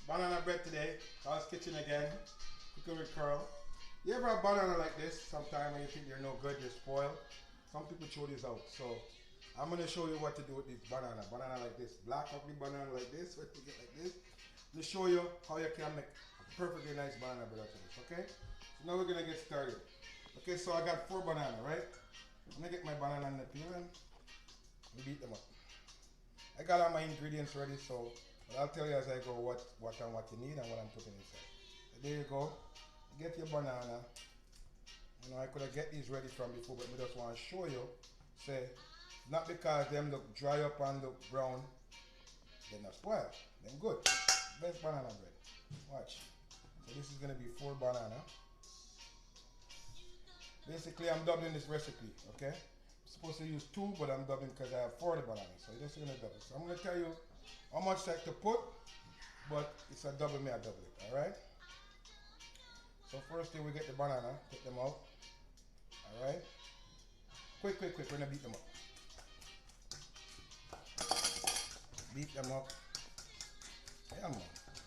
Banana bread today. Carl's Kitchen again. Cooking with Carl. You ever have banana like this? Sometime when you think they're no good, they're spoiled. Some people throw this out. So I'm gonna show you what to do with this banana. Banana like this. Black ugly banana like this. What you get like this. I'm gonna show you how you can make a perfectly nice banana bread out of this. Okay? So now we're gonna get started. Okay, so I got 4 banana, right? I'm gonna get my banana in the peel and beat them up. I got all my ingredients ready, so I'll tell you as I go what you need and what I'm putting inside. So there you go. Get your banana. You know, I could have get these ready from before, but I just want to show you. Say, not because them look dry up and look brown, they're not spoiled. Them good. Best banana bread. Watch. So this is gonna be 4 banana. Basically, I'm doubling this recipe. Okay. I'm supposed to use 2, but I'm doubling because I have 40 bananas. So you're just gonna double. So I'm gonna tell you how much I to put, but it's a double me, I double it. All right. So first thing we get the banana, take them out. All right. Quick. We're gonna beat them up. Beat them up. Yeah, man.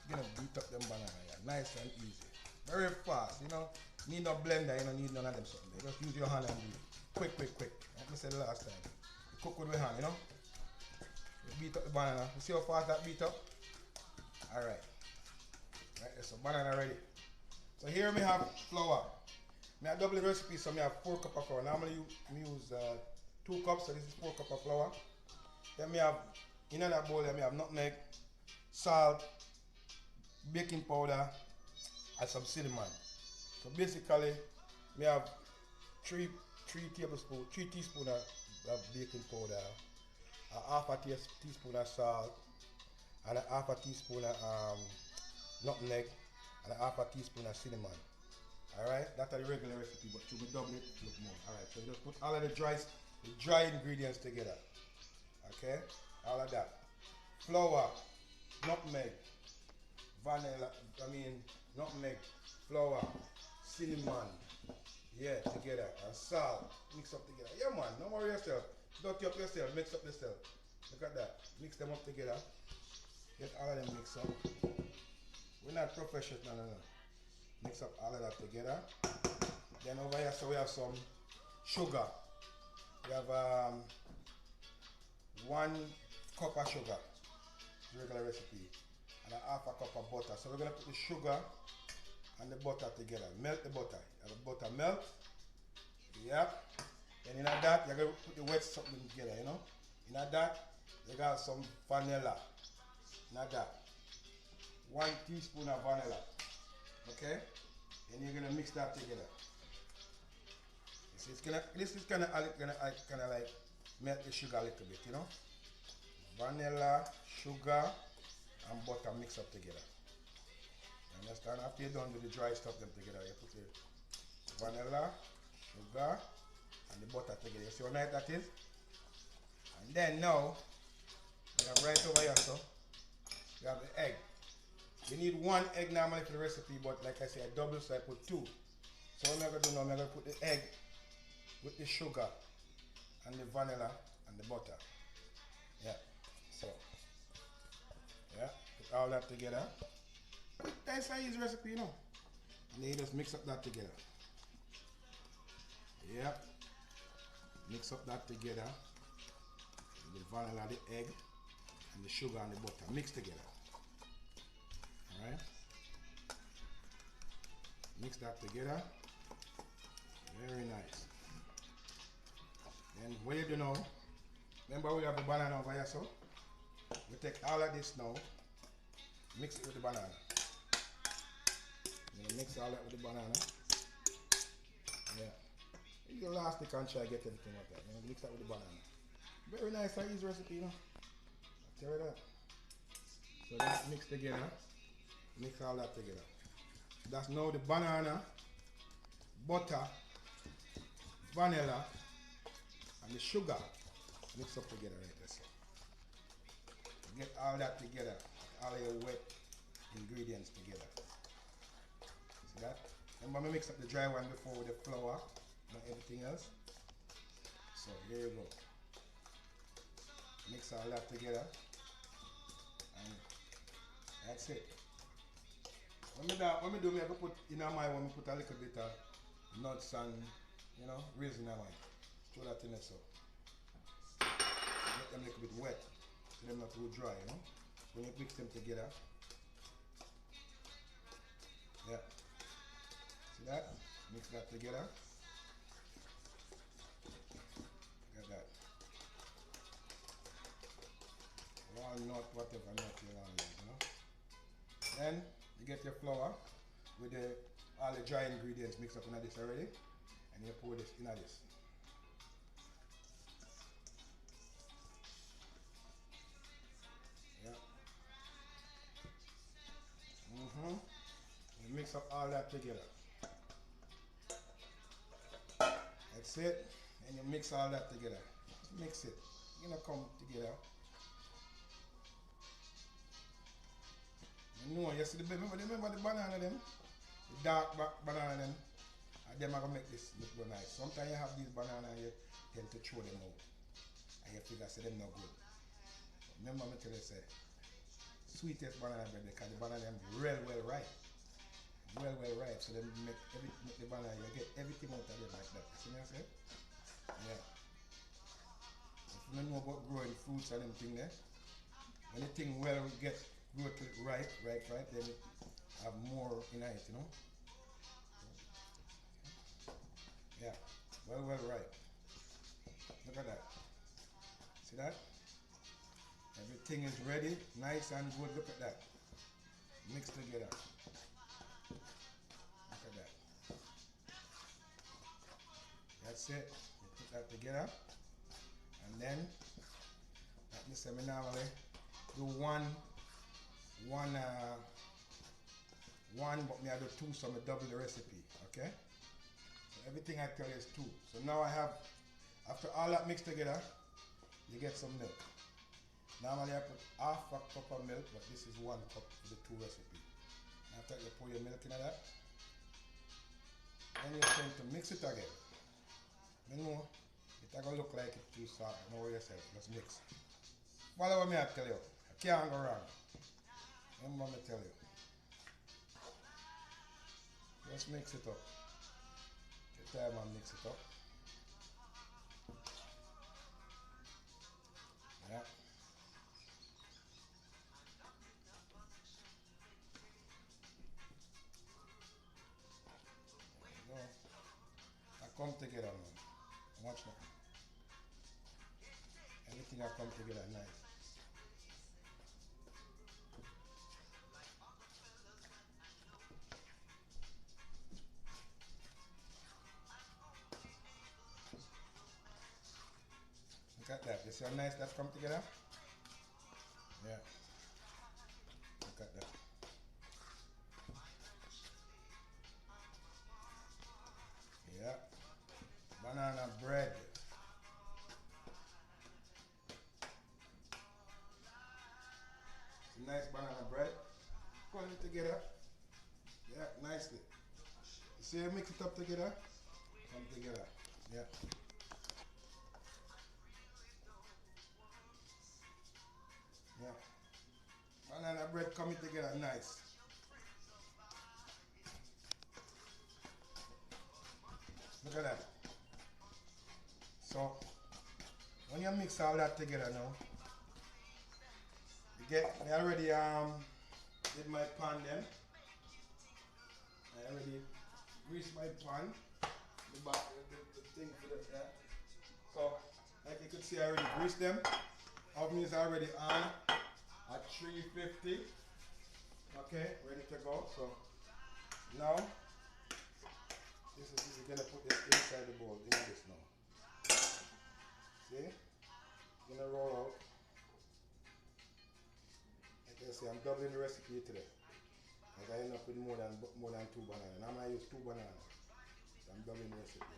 You're gonna beat up them banana. Yeah. Nice and easy. Very fast. You know. Need no blender. You don't need none of them something. You just use your hand and do it. Quick. Like I said last time. You cook with your hand. You know. You beat up the banana. You see how fast that beat up? All right. Right. So banana ready. So here we have flour. I double the recipe, so I have 4 cups of flour. Normally you use 2 cups, so this is 4 cups of flour. Then we have, in that bowl, then we have nutmeg, salt, baking powder, and some cinnamon. So basically, we have 3 teaspoons of baking powder, a half a teaspoon of salt, and a half a teaspoon of nutmeg, and a half a teaspoon of cinnamon. Alright, that's the regular recipe, but you will double it, look more. Alright, so you just put all of the dry ingredients together. Okay, all of that. Flour, nutmeg, nutmeg, flour, cinnamon, yeah, together, and salt, mix up together. Yeah man, don't worry yourself, dirty up yourself, mix up yourself. Look at that, mix them up together. Get all of them mixed up. We're not professional, no. Mix up all of that together. Then over here, so we have some sugar. We have 1 cup of sugar, regular recipe, and a half a cup of butter. So we're gonna put the sugar and the butter together. Melt the butter. Have the butter melt. Yep. And in that, you're gonna put the wet something together, you know. In that, you got some vanilla. In that, 1 teaspoon of vanilla. Okay, and you're gonna mix that together. So this is gonna like melt the sugar a little bit, you know. Vanilla, sugar, and butter mix up together. You understand? After you're done with the dry stuff them together, you put the vanilla, sugar, and the butter together. You see how nice that is? And then now, we have right over here, so we have the egg. You need 1 egg normally for the recipe, but like I said, I double, so I put 2. So what I'm going to do now, I'm going to put the egg with the sugar and the vanilla and the butter. Yeah, so, yeah, put all that together. That's an easy recipe, you know. And then you just mix up that together. Yeah, mix up that together. The vanilla, the egg, and the sugar and the butter. Mix together. Alright, mix that together. Very nice. Then what you do now, remember we have the banana over here, so we take all of this now, mix it with the banana. You're gonna mix all that with the banana. Yeah. You can last stick and try to get everything like that. You're gonna mix that with the banana. Very nice and easy recipe, you know. I'll tell you that. So that mix together. Mix all that together. That's now the banana, butter, vanilla, and the sugar mix up together right there. So get all that together, all your wet ingredients together. See that? Remember I mix up the dry one before with the flour and everything else. So here you go. Mix all that together and that's it. when me do me I go put in my one me put a little bit of nuts and raisin in mine. Throw that in there so. Make them a little bit wet. So them not too dry, When you mix them together. Yeah. See that? Mix that together. Get that. Walnut, whatever nut you want to use, Then you get your flour with all the dry ingredients mixed up in this already. And you pour this in this. Yeah. You mix up all that together. That's it. And you mix all that together. Mix it. Come together. You see remember the banana them? The dark banana them? And them are gonna make this look real nice. Sometimes you have these bananas and you tend to throw them out. And you figure say them not good. But remember me tell you say sweetest banana bread because the banana them real well ripe. Well ripe. So them make the banana you get everything out of them like that. See what I say? Yeah. If you don't know about growing fruits and them thing there, when the thing well get grow to ripe, then it have more in it, Yeah. Well ripe. Look at that. See that? Everything is ready, nice and good. Look at that. Mixed together. Look at that. That's it. You put that together. And then, like me say, me normally do one, but me I do two, so I double the recipe. Okay? So everything I tell you is two. So now I have, after all that mixed together, you get some milk. Normally I put half a cup of milk, but this is 1 cup for the two recipe. After you pour your milk in that, then you're going to mix it again. You know, it's gonna look like it's too soft. Know yourself. Let's mix. Follow what me I tell you. I can't go wrong. Remember me tell you. Just mix it up. Take time and mix it up. Yeah. There you go. I come together, man. Watch that. Everything I come together nice. Look at that. You see how nice that come together? Yeah. Look at that. Yeah. Banana bread. Nice banana bread. Put it together. Yeah, nicely. You see you mix it up together? Come together. Yeah. Yeah. Banana bread coming together nice. Look at that. So when you mix all that together now, you get I already did my pan then. I already greased my pan. The thing for that. So like you could see I already greased them. Oven is already on at 350. Okay, ready to go. So now you're gonna put this inside the bowl. In this now. See? Gonna roll out. Like I say, I'm doubling the recipe today. Like I end up with more than two bananas. Now I'm gonna use two bananas. So I'm doubling the recipe.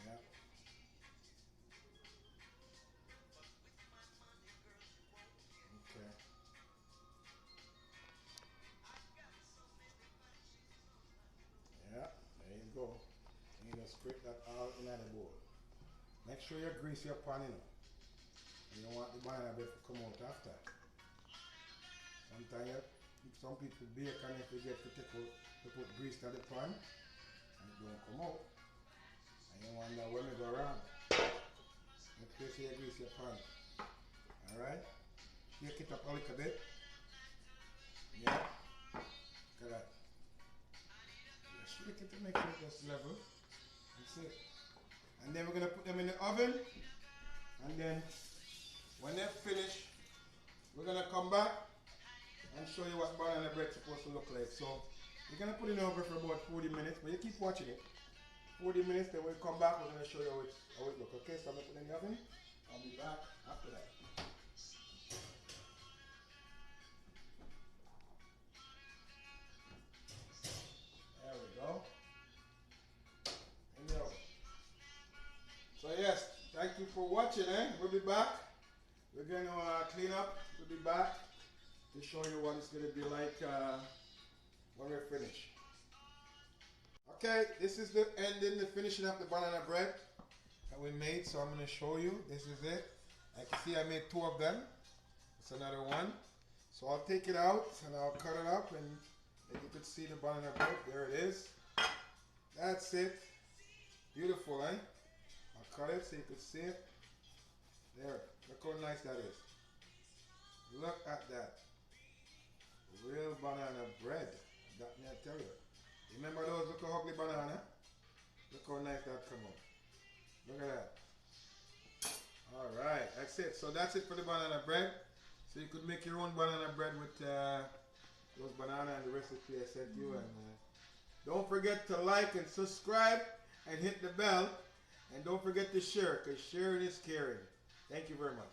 Yeah. Okay. Yeah. There you go. You just scrape that all in the bowl. Make sure you grease your pan, You don't want the banana bread to come out after. Sometimes some people bake and they forget to take out, to put grease to the pan and it don't come out. And you wonder when we go around. Make sure you grease your pan. Alright? Shake it up a little bit. Yeah. Look at that. Shake it to make sure it's level. That's it. And then we're gonna put them in the oven. And then when they're finished, we're gonna come back and show you what banana bread is supposed to look like. So we're gonna put it in the oven for about 40 minutes, but you keep watching it. 40 minutes, then we'll come back, we're gonna show you how it looks. Okay, so I'm gonna put it in the oven. I'll be back after that. There we go. In the oven. So yes, thank you for watching, We'll be back. We're gonna clean up. We'll be back to show you what it's gonna be like when we're finished. Okay, this is the ending, the finishing of the banana bread that we made. So I'm gonna show you. This is it. I can see I made 2 of them. It's another one. So I'll take it out and I'll cut it up and you can see the banana bread. There it is. That's it. Beautiful, I'll cut it so you can see it. There. Look how nice that is. Look at that. Real banana bread. That me I tell you. Remember those look how ugly banana? Look how nice that come out. Look at that. Alright, that's it. So that's it for the banana bread. So you could make your own banana bread with those banana and the recipe I sent you. And don't forget to like and subscribe and hit the bell. And don't forget to share, because sharing is caring. Thank you very much.